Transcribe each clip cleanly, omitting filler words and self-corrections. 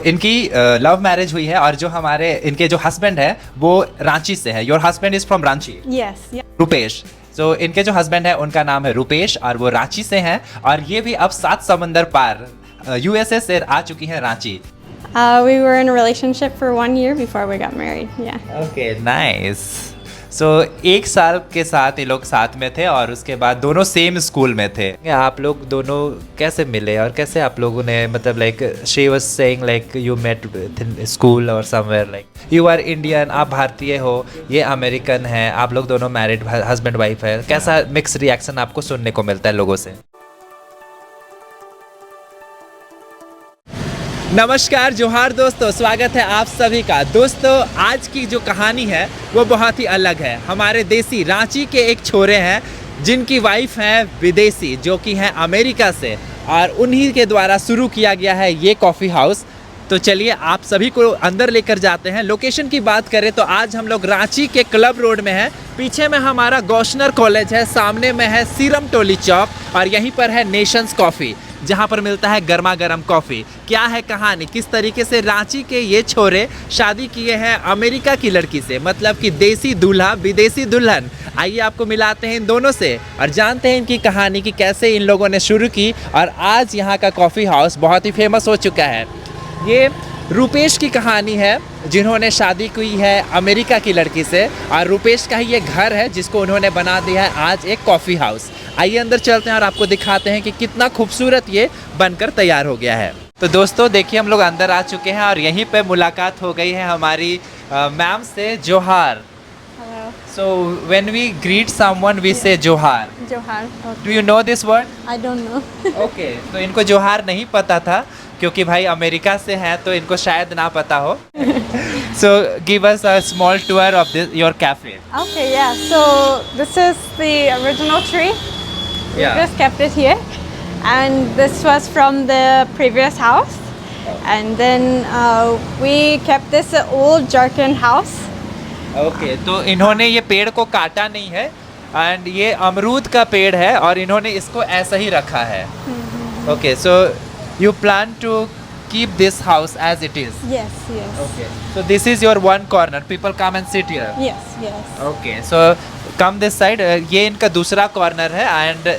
इनकी love marriage हुई है और जो हमारे इनके जो हस्बैंड है वो रांची से है। Your husband is from Ranchi? Yes. Yeah. Rupesh. So इनके जो हस्बैंड है उनका नाम है रुपेश और वो रांची से हैं और ये भी अब 7 समंदर पार यूएसए से आ चुकी हैं Ranchi. We were in a relationship for 1 year before we got married. Yeah. Okay nice. So 1 साल के साथ ये लोग साथ में थे और उसके बाद दोनों सेम स्कूल में थे। आप लोग दोनों कैसे मिले और कैसे आप लोगों ने मतलब like she was saying like you met in school और somewhere, like you are Indian, आप भारतीय हो, ये अमेरिकन है, आप लोग दोनों मैरिड हस्बैंड वाइफ है। कैसा मिक्स रिएक्शन आपको सुनने को मिलता है लोगों से? नमस्कार, जोहार दोस्तों, स्वागत है आप सभी का। दोस्तों आज की जो कहानी है वो बहुत ही अलग है। हमारे देसी रांची के एक छोरे हैं जिनकी वाइफ है विदेशी जो कि है अमेरिका से और उन्हीं के द्वारा शुरू किया गया है ये कॉफ़ी हाउस। तो चलिए आप सभी को अंदर लेकर जाते हैं। लोकेशन की बात करें तो आज हम लोग रांची के क्लब रोड में हैं। पीछे में हमारा गौशनर कॉलेज है, सामने में है सीरम टोली चौक और यहीं पर है नेशंस कॉफ़ी जहाँ पर मिलता है गर्मा गर्म कॉफ़ी। क्या है कहानी, किस तरीके से रांची के ये छोरे शादी किए हैं अमेरिका की लड़की से, मतलब कि देसी दूल्हा विदेशी दुल्हन। आइए आपको मिलाते हैं इन दोनों से और जानते हैं इनकी कहानी कि कैसे इन लोगों ने शुरू की और आज यहाँ का कॉफ़ी हाउस बहुत ही फेमस हो चुका है। ये रुपेश की कहानी है जिन्होंने शादी की है अमेरिका की लड़की से और रुपेश का ही ये घर है जिसको उन्होंने बना दिया है आज एक कॉफ़ी हाउस। आइए अंदर चलते हैं और आपको दिखाते हैं कि कितना खूबसूरत ये बनकर तैयार हो गया है। तो दोस्तों देखिए हम लोग अंदर आ चुके हैं और यहीं पे मुलाकात हो गई है हमारी मैम से। जोहार। Hello. So when we greet someone we say जोहार। Johar. Do you know this word? I don't know. Okay, तो इनको जोहार नहीं पता था क्योंकि भाई अमेरिका से हैं तो इनको शायद ना पता हो। So give us a small tour of this your cafe. Okay, yeah. So this is the original tree. We Yeah. just kept it here, and this was from the previous house, and then we kept this old Jarkin house. Okay तो इन्होंने ये पेड़ को काटा नहीं है and ये अमरूद का पेड़ है और इन्होंने इसको ऐसा ही रखा है। Okay so you plan to keep this house as it is? Yes, yes. Okay so this is your one corner, people come and sit here? Yes, yes. Okay so come this side, ये इनका दूसरा corner है and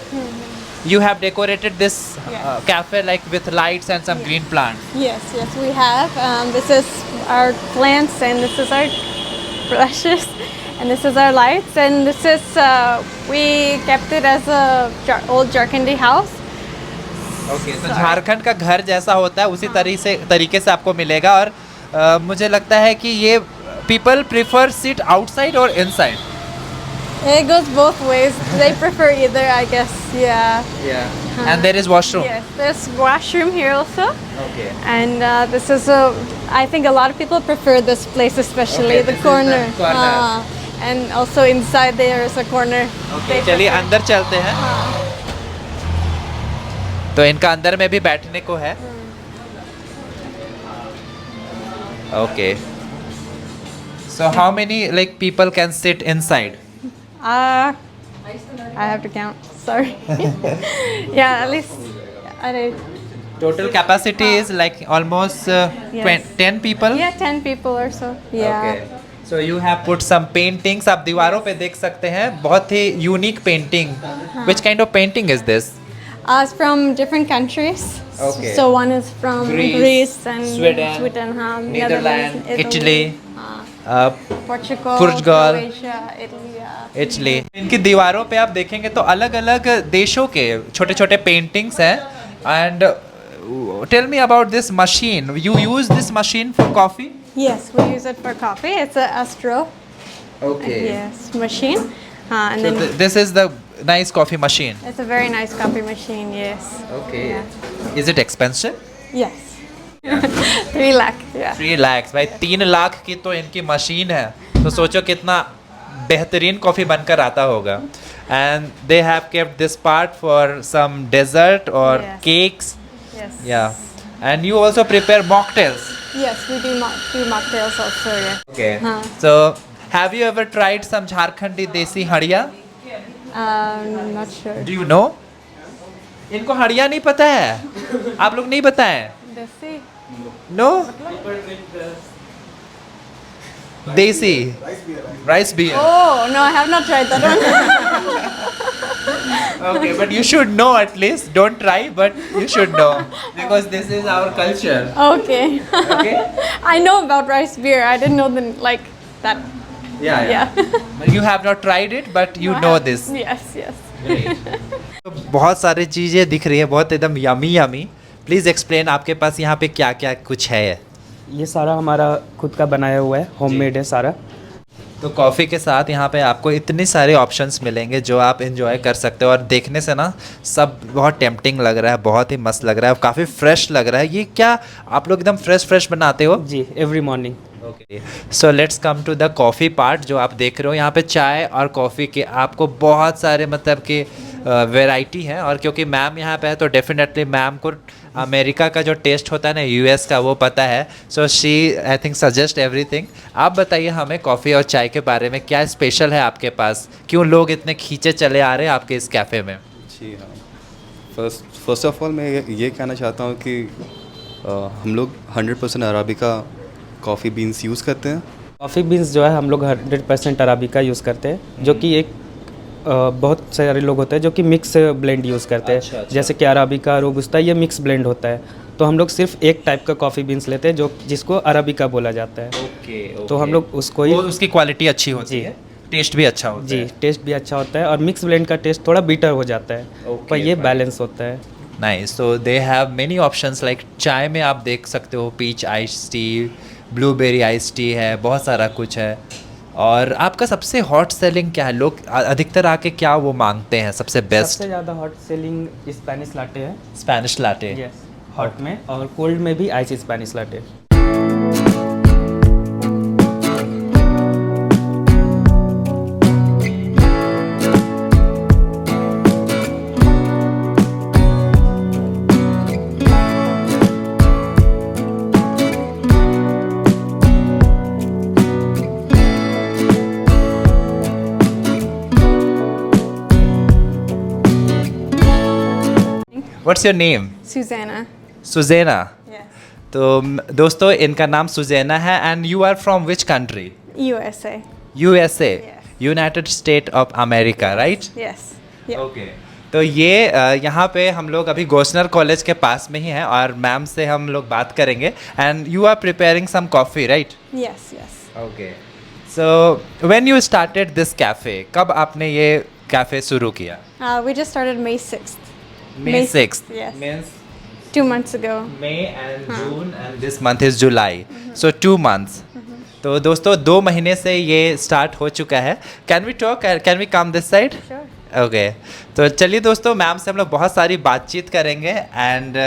you have decorated this cafe like with lights and some green plants. Yes, yes. We have. This is our plants, and this is our brushes, and this is our lights, and this is we kept it as a old Jarkindi house. Okay तो झारखंड का घर जैसा होता है उसी तरीके से आपको मिलेगा और मुझे लगता है कि ये पीपल प्रिफर सिट आउटसाइड और inside? It goes both ways. They prefer either, I guess. Yeah. Yeah. And there is washroom. Yes, there's washroom here also, Okay. and this is a. I think a lot of people prefer this place, especially Okay, the this is corner. the corner. And also inside there is a corner. Okay, They चलिए prefer. अंदर चलते हैं। तो इनका अंदर में भी बैठने को है। Okay. So how many like people can sit inside? I have to count. Sorry. Yeah, at least. I don't. Total capacity is like almost Yes. 10 people. Yeah, 10 people or so. Yeah. Okay. So you have put some paintings. आप दीवारों पे देख सकते हैं बहुत ही unique painting. Which kind of painting is this? It's from different countries. Okay. So one is from Greece and Sweden, the other one Netherlands, is Italy, Portugal, Portugal, Croatia, Italy. Italy. इनकी दीवारों पे आप देखेंगे तो अलग अलग देशों के छोटे छोटे पेंटिंग्स हैं। And tell me about this machine, you use this machine for coffee? Yes, we use it for coffee. It's a Astro. Okay Yes, machine. And then this is the nice coffee machine. it's a very nice coffee machine. Yes. Okay Yeah. Is it expensive? Yes. 3 lakh. Yeah. 3 lakh भाई, 3 लाख की तो इनकी machine है तो सोचो कितना बेहतरीन coffee बनकर आता होगा। And they have kept this part for some dessert और Yes. केक्स। Yes. या and you also prepare mocktails? Yes, we do mocktails also. Yeah. Okay हाँ. So have you ever tried some Jharkhandi desi hadiya? I'm not sure. Do you know? इनको हड़िया नहीं पता है? आप लोग नहीं बताएं? Desi? No desi rice beer Oh, no, I have not tried that one. okay, but you should know at least. Don't try, but you should know because this is our culture. Okay. Okay. I know about rice beer. I didn't know the, like that. Yeah. But you have not tried it, but you No, I know have- this. Yes, yes. तो बहुत सारी चीज़ें दिख रही है, बहुत एकदम yummy yummy. Please explain आपके पास यहाँ पे क्या क्या कुछ है. ये सारा हमारा खुद का बनाया हुआ है, होममेड है सारा। तो कॉफ़ी के साथ यहाँ पे आपको इतने सारे ऑप्शंस मिलेंगे जो आप एंजॉय कर सकते हो और देखने से ना सब बहुत टेम्पटिंग लग रहा है, बहुत ही मस्त लग रहा है, काफ़ी फ्रेश लग रहा है. ये क्या आप लोग एकदम फ्रेश बनाते हो? जी, every morning. Okay, so let's come to the coffee part. जो आप देख रहे हो यहाँ पे चाय और कॉफ़ी के आपको बहुत सारे मतलब कि वैरायटी है. और क्योंकि मैम यहाँ पे है तो डेफिनेटली मैम को अमेरिका का जो टेस्ट होता है ना, यूएस का, वो पता है. So she I think suggest everything. आप बताइए हमें कॉफ़ी और चाय के बारे में, क्या स्पेशल है आपके पास, क्यों लोग इतने खींचे चले आ रहे हैं आपके इस कैफ़े में? जी हाँ, फर्स्ट ऑफ ऑल मैं ये कहना चाहता हूँ कि हम लोग 100% अराबिका कॉफ़ी बीन्स यूज़ करते हैं. कॉफ़ी बीन्स जो है हम लोग 100% अराबिका यूज़ करते हैं, जो कि एक बहुत सारे लोग होते हैं जो कि मिक्स ब्लेंड यूज़ करते हैं. अच्छा. जैसे कि अराबिका, रोबुस्ता, ये मिक्स ब्लेंड होता है. तो हम लोग सिर्फ एक टाइप का कॉफ़ी बीन्स लेते हैं जिसको अराबिका बोला जाता है. ओके. तो हम लोग उसको ही, उसकी क्वालिटी अच्छी होती जी. है, टेस्ट भी अच्छा होता जी, है. टेस्ट भी अच्छा होता है और मिक्स ब्लेंड का टेस्ट थोड़ा बीटर हो जाता है. Okay, पर ये fine. बैलेंस होता है. नाइस. तो they have many options. Like चाय में आप देख सकते हो peach ice tea, blueberry ice tea है, बहुत सारा कुछ है. और आपका सबसे हॉट सेलिंग क्या है? लोग अधिकतर आके क्या वो मांगते हैं सबसे बेस्ट? सबसे ज़्यादा हॉट सेलिंग स्पेनिश लाटे है. Spanish latte. यस, हॉट में, और कोल्ड में भी ice Spanish latte. What's your name? Susanna. Susanna. Yes. तो दोस्तों इनका नाम सुजैना है. And you are from which country? USA. USA, Yes. United State of America, right? Yes. Yeah. Okay. तो ये यहाँ पे हम लोग अभी गोस्नर कॉलेज के पास में ही हैं और मैम से हम लोग बात करेंगे. And you are preparing some coffee, right? Yes, yes. Okay. So when you started this cafe, कब आपने ये कैफ़े शुरू किया? We just started May 6th. May 6th. Yes. Means 2 months ago. May and June and this month is July. So 2 months. तो दोस्तों 2 महीने से ये स्टार्ट हो चुका है. Can we talk? Can we come this side? Sure. Okay. तो चलिए दोस्तों, मैम से हम लोग बहुत सारी बातचीत करेंगे. And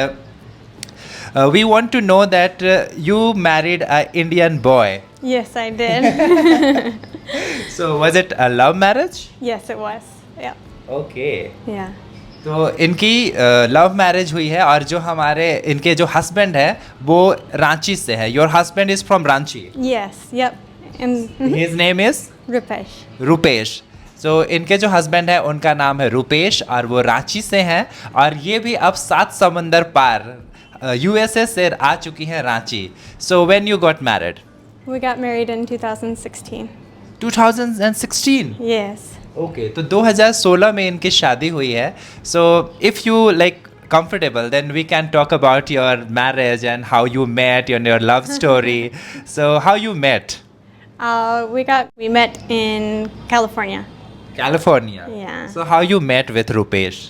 we want to know that you married a Indian boy. Yes, I did. So was it a love marriage? Yes, it was. Yeah. Okay. Yeah. तो इनकी लव मैरिज हुई है और जो हमारे इनके जो हस्बैंड है वो रांची से है. Your husband is from Ranchi. Yes. Yep. And his name is Rupesh. Rupesh. So इनके जो हस्बैंड है उनका नाम है रुपेश और वो रांची से हैं. और ये भी अब 7 समंदर पार यूएसए से आ चुकी हैं रांची. सो when you got married? We got married in 2016. 2016. Yes. Okay. तो 2016 में इनकी शादी हुई है. So if you like comfortable, then we can talk about your marriage and how you met and your love story. So how you met? We met in California. California. Yeah. So how you met with Rupesh?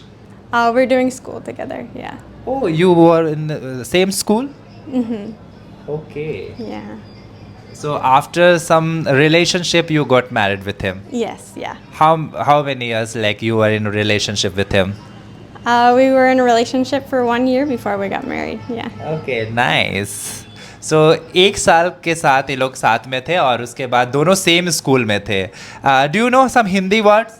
We're doing school together. Yeah. Oh, you were in the same school? Okay. Yeah. So after some relationship, you got married with him. Yes. Yeah. How many years like you were in a relationship with him? We were in a relationship for 1 year before we got married. Yeah. Okay, nice. So 1 साल के साथ ये लोग साथ में थे और उसके बाद दोनों सेम स्कूल में थे. Do you know some Hindi words?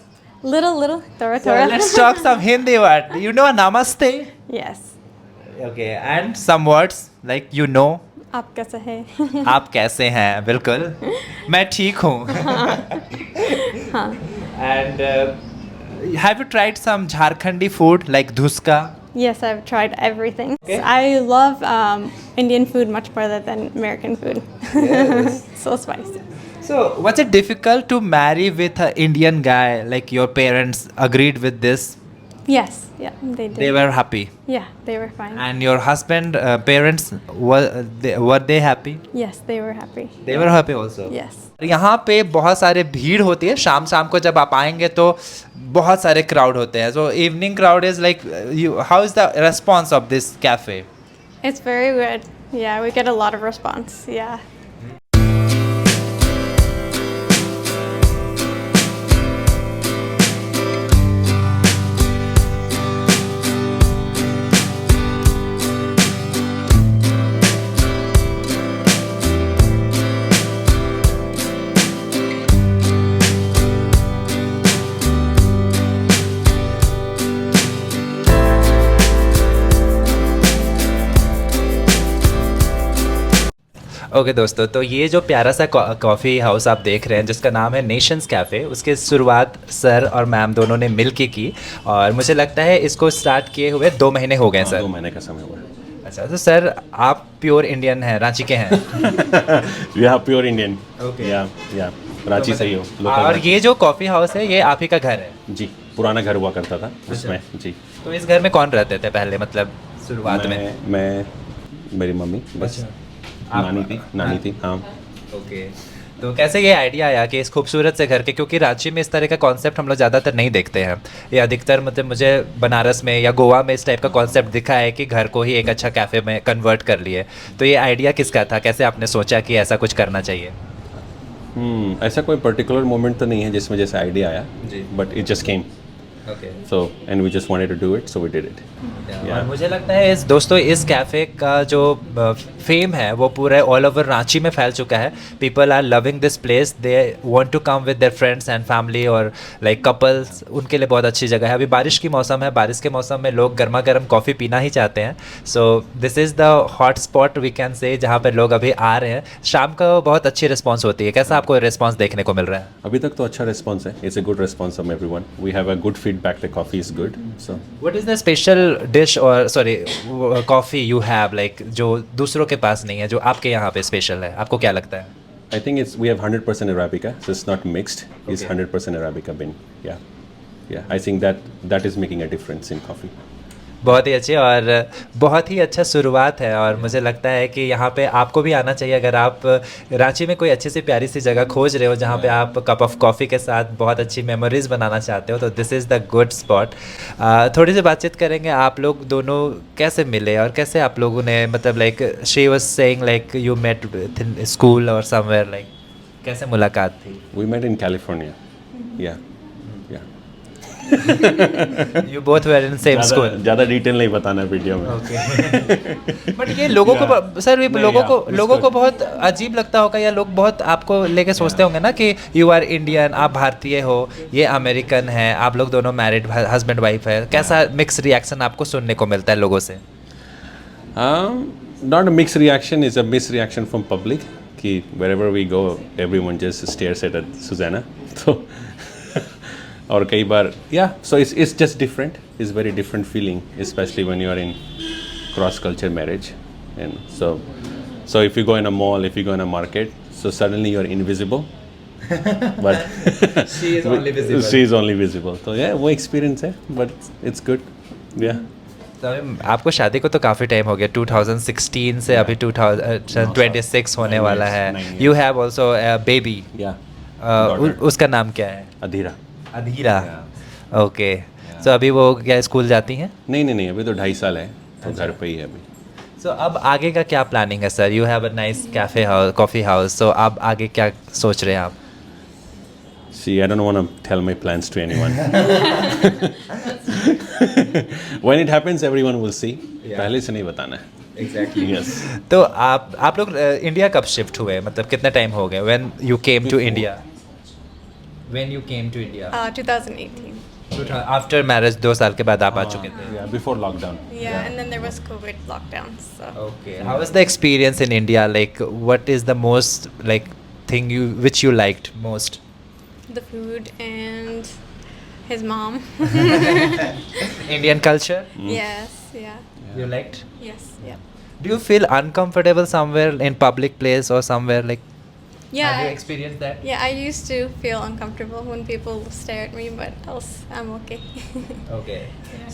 Little. Thora, So Thora. let's talk some Hindi word. You know namaste? Yes. Okay, and some words like you know. आप कैसे हैं? आप कैसे हैं? बिल्कुल मैं ठीक हूँ. And have you tried some Jharkhandi food like dhuska? Yes, I've tried everything. I love Indian food much better than American food. Yes. So spicy. So, was it difficult to marry with an Indian guy? Like your parents agreed with this? Yes, yeah, they did. They were happy. Yeah, they were fine. And your husband, parents, were they happy? Yes, they were happy. They were happy also. Yes. यहाँ पे बहुत सारे भीड़ होती है शाम शाम को जब आप आएंगे तो बहुत सारे क्राउड होते हैं so evening crowd is like how is the response of this cafe It's very good. Yeah, we get a lot of response. Yeah. Okay दोस्तों तो ये जो प्यारा सा कॉफ़ी हाउस आप देख रहे हैं जिसका नाम है नेशंस कैफ़े उसके शुरुआत सर और मैम दोनों ने मिल के की और मुझे लगता है इसको स्टार्ट किए हुए 2 महीने हो गए सर 2 महीने का समय हुआ है अच्छा तो सर आप प्योर इंडियन हैं रांची के हैं या प्योर इंडियन Okay. या रांची से ही हो और ये जो कॉफ़ी हाउस है ये आप ही का घर है जी पुराना घर हुआ करता था उसमें जी तो इस घर में कौन रहते थे पहले मतलब शुरुआत में मैं मेरी मम्मी बस नानी थी हाँ ओके तो कैसे ये आइडिया आया कि इस खूबसूरत से घर के क्योंकि रांची में इस तरह का कॉन्सेप्ट हम लोग ज़्यादातर नहीं देखते हैं ये अधिकतर मतलब मुझे बनारस में या गोवा में इस टाइप का कॉन्सेप्ट दिखा है कि घर को ही एक अच्छा कैफ़े में कन्वर्ट कर लिए तो ये आइडिया किसका था कैसे आपने सोचा कि ऐसा कुछ करना चाहिए ऐसा कोई पर्टिकुलर मोमेंट तो नहीं है जिसमें जैसे आइडिया आया जी। But it just came okay so and we just wanted to do it so we did it और मुझे लगता है इस दोस्तों इस कैफ़े का जो फेम है वो पूरे ऑल ओवर रांची में फैल चुका है people are loving this place they want to come with their friends and family और लाइक कपल्स उनके लिए बहुत अच्छी जगह है अभी बारिश की मौसम है बारिश के मौसम में लोग गर्मा गर्म कॉफ़ी पीना ही चाहते हैं so this is the hot spot we can say जहाँ पर लोग अभी आ रहे हैं शाम का बहुत अच्छी रिस्पॉन्स होती है कैसा आपको रिस्पॉन्स देखने को मिल रहा है अभी तक तो अच्छा रिस्पॉन्स है it's a good response from everyone we have a good feedback the coffee is good so what is the special dish और sorry coffee you have like जो दूसरों के पास नहीं है जो आपके यहाँ पे स्पेशल है आपको क्या लगता है I think we have 100% Arabica, so it's not mixed. It's 100% Arabica bean. Yeah. I think that is making a difference in coffee. बहुत ही अच्छी और बहुत ही अच्छा शुरुआत है और मुझे लगता है कि यहाँ पे आपको भी आना चाहिए अगर आप रांची में कोई अच्छी सी प्यारी सी जगह खोज रहे हो जहाँ पे आप कप ऑफ कॉफ़ी के साथ बहुत अच्छी मेमोरीज बनाना चाहते हो तो this is the good spot थोड़ी सी बातचीत करेंगे आप लोग दोनों कैसे मिले और कैसे आप लोगों ने मतलब like she was saying like you met in school और समवेयर लाइक कैसे मुलाकात थी We met in California. Yeah. You both were in same school ज़्यादा डिटेल नहीं बताना वीडियो में बट ये लोगों को सर ये लोगों को बहुत अजीब लगता होगा या लोग बहुत आपको लेके सोचते होंगे ना कि यू आर इंडियन आप भारतीय हो ये अमेरिकन है आप लोग दोनों मैरिड हस्बैंड वाइफ है कैसा मिक्स रिएक्शन आपको सुनने को मिलता है लोगों से Not a mixed reaction, it's a mixed reaction from public. कि wherever we go, everyone just stares at Susanna. So और कई बार so it's just different. It's very different feeling, especially when you are in cross culture marriage. And so if you go in a mall, if you go in a market, so suddenly you are invisible. But she is only visible. She is only visible. So वो experience है, but it's good. Yeah. तो आपको शादी को तो काफ़ी time हो गया 2016 से अभी 2026 होने वाला है यू हैव ऑल्सो बेबी उसका नाम क्या है अधीरा ओके सो अभी वो क्या स्कूल जाती हैं नहीं अभी तो 2.5 साल है तो घर पे ही है अभी सो अब आगे का क्या प्लानिंग है sir you have a nice cafe house coffee house so अब आगे क्या सोच रहे हैं आप See, I don't want to tell my plans to anyone. When it happens, everyone will see. पहले से नहीं बताना है. Exactly. Yes. तो आप लोग इंडिया कब शिफ्ट हुए मतलब कितना टाइम हो गया when you came to India? When you came to India? 2018. After marriage 2 साल के बाद आप आ चुके थे. Yeah, before lockdown. Yeah, and then there was COVID lockdown. So. Okay. How was the experience in India? Like, what is the most like thing which you liked most? The food and his mom. Indian culture? Yes, yeah. You liked? Yes, yeah. Do you feel uncomfortable somewhere in public place or somewhere like? Yeah. Have you experienced that? Yeah, I used to feel uncomfortable when people stare at me, but else I'm okay. Okay.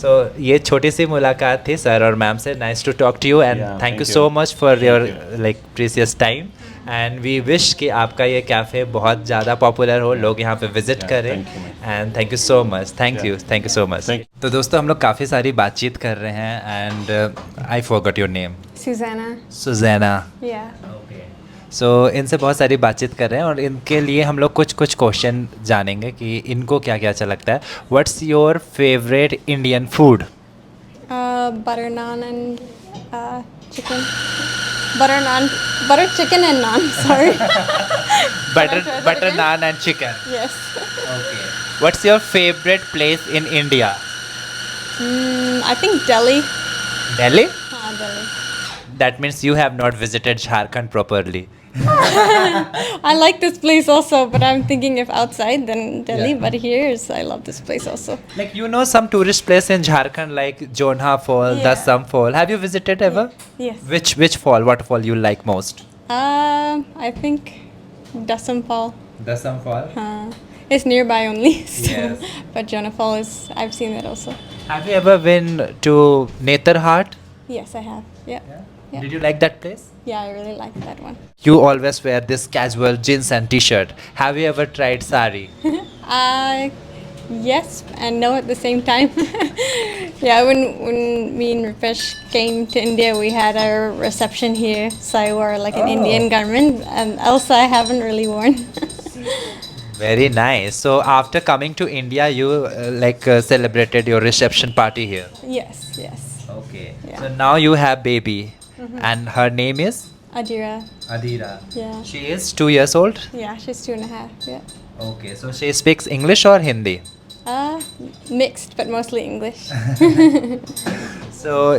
So ये छोटी सी मुलाकात थी sir और ma'am से. Nice to talk to you and Yeah, thank you thank so you. much for Thank your you. like precious time. And we wish कि आपका ये cafe बहुत ज़्यादा पॉपुलर हो, लोग यहाँ पे विजिट Yeah, करें. thank you, man. And thank you so much. Thank you. Yeah. Thank you so much. Thank तो दोस्तों हम लोग काफ़ी सारी बातचीत कर रहे हैं and I forgot your name. Susanna. सुजैना. Yeah. सो इनसे बहुत सारी बातचीत कर रहे हैं और इनके लिए हम लोग कुछ कुछ क्वेश्चन जानेंगे कि इनको क्या क्या अच्छा लगता है. What's your favourite Indian food? Butter naan and chicken. Butter chicken and naan. Sorry. Butter naan and chicken. Yes. Okay. What's your favorite place in India? I think Delhi. Delhi? Delhi. That means you have not visited Jharkhand properly. I like this place also, but I'm thinking if outside then Delhi. Yeah. But I love this place also. Like you know some tourist place in Jharkhand like Jonha Fall, Yeah. Dasam Fall. Have you visited ever? Yes. Which fall? What fall you like most? I think Dasam Fall. Dasam Fall. It's nearby only. So. Yes. But Jonah Fall I've seen that also. Have you ever been to Netarhat? Yes, I have. Yeah. Yeah. Did you like that place? Yeah, I really like that one. You always wear this casual jeans and t-shirt. Have you ever tried sari? Yes and no at the same time. Yeah, when me and Rupesh came to India, we had our reception here, so I wore like an Indian garment, and else I haven't really worn. Very nice. So after coming to India, you celebrated your reception party here. Yes, yes. Okay. Yeah. So now you have baby, and her name is Adira. Adira. Yeah. She is 2 years old. Yeah, she's 2.5. Yeah. Okay. So she speaks English or Hindi? Mixed, but mostly English. So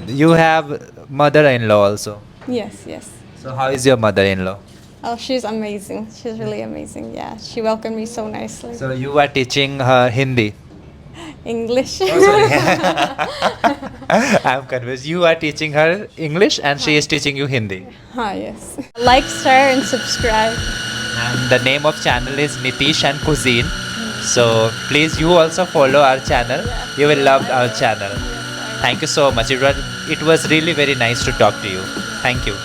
you have mother-in-law also. Yes, yes. So how is your mother-in-law? Oh, she's amazing. She's really amazing. Yeah, she welcomed me so nicely. So you are teaching her Hindi. English. I'm confused. You are teaching her English and she is teaching you Hindi. Yes. Like, share, and subscribe. And the name of channel is Nitish and Cuisine. So please you also follow our channel. You will love our channel. Thank you so much. It was really very nice to talk to you. Thank you.